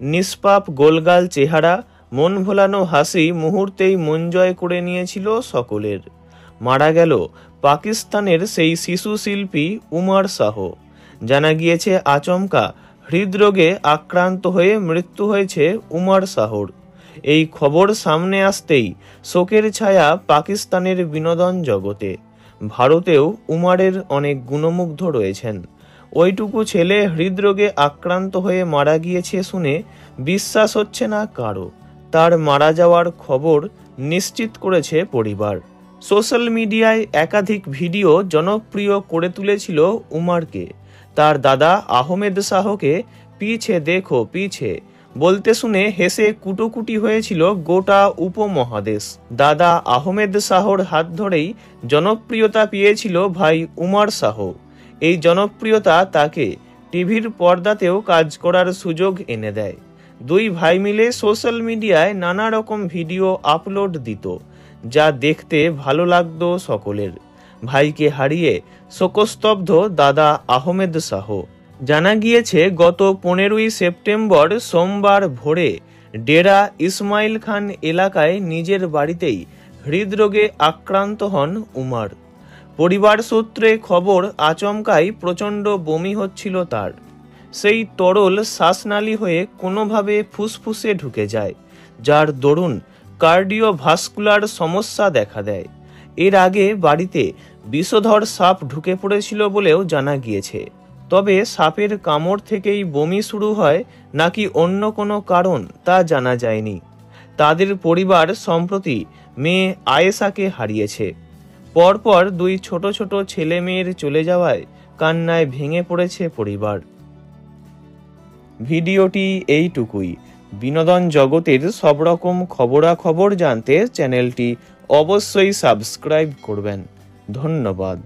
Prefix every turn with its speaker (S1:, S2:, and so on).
S1: নিষ্পাপ গোলগাল চেহারা, মন ভোলানো হাসি মুহূর্তেই মন জয় করে নিয়েছিল সকলের। মারা গেল পাকিস্তানের সেই শিশু শিল্পী উমর শাহ। জানা গিয়েছে আচমকা হৃদরোগে আক্রান্ত হয়ে মৃত্যু হয়েছে উমর শাহর। এই খবর সামনে আসতেই শোকের ছায়া পাকিস্তানের বিনোদন জগতে। ভারতেও উমরের অনেক গুণমুগ্ধ রয়েছেন। ওইটুকু ছেলে হৃদরোগে আক্রান্ত হয়ে মারা গিয়েছে শুনে বিশ্বাস হচ্ছে না কারো। তার মারা যাওয়ার খবর নিশ্চিত করেছে পরিবার। সোশ্যাল মিডিয়ায় একাধিক ভিডিও জনপ্রিয় করে তুলেছিল উমরকে। তার দাদা আহমেদ শাহকে পিছে দেখো পিছে বলতে শুনে হেসে কুটোকুটি হয়েছিল গোটা উপমহাদেশ। দাদা আহমেদ শাহর হাত ধরেই জনপ্রিয়তা পেয়েছিল ভাই উমর শাহ। এই জনপ্রিয়তা তাকে টিভির পর্দাতেও কাজ করার সুযোগ এনে দেয়। দুই ভাই মিলে সোশ্যাল মিডিয়ায় নানা রকম ভিডিও আপলোড দিত, যা দেখতে ভালো লাগতো সকলের। ভাইকে হারিয়ে শোকস্তব্ধ দাদা আহমেদ শাহ। জানা গিয়েছে গত 15ই সেপ্টেম্বর সোমবার ভোরে ডেরা ইসমাইল খান এলাকায় নিজের বাড়িতেই হৃদরোগে আক্রান্ত হন উমর। পরিবার সূত্রে খবর, আচমকাই প্রচণ্ড বমি হচ্ছিল তার। সেই তরল শ্বাসনালী হয়ে কোনোভাবে ফুসফুসে ঢুকে যায়, যার দরুন কার্ডিওভাস্কুলার সমস্যা দেখা দেয়। এর আগে বাড়িতে বিষধর সাপ ঢুকে পড়েছিল বলেও জানা গিয়েছে। তবে সাপের কামড় থেকেই বমি শুরু হয় নাকি অন্য কোনো কারণ তা জানা যায়নি। তাদের পরিবার সম্প্রতি মেয়ে আয়েশাকে হারিয়েছে। পরপর দুই ছোট ছোট ছেলে মেয়ের চলে যাওয়ায় কান্নায় ভেঙে পড়েছে পরিবার। ভিডিওটি এইটুকুই। বিনোদন জগতের সব রকম খবরাখবর জানতে চ্যানেলটি অবশ্যই সাবস্ক্রাইব করবেন। ধন্যবাদ।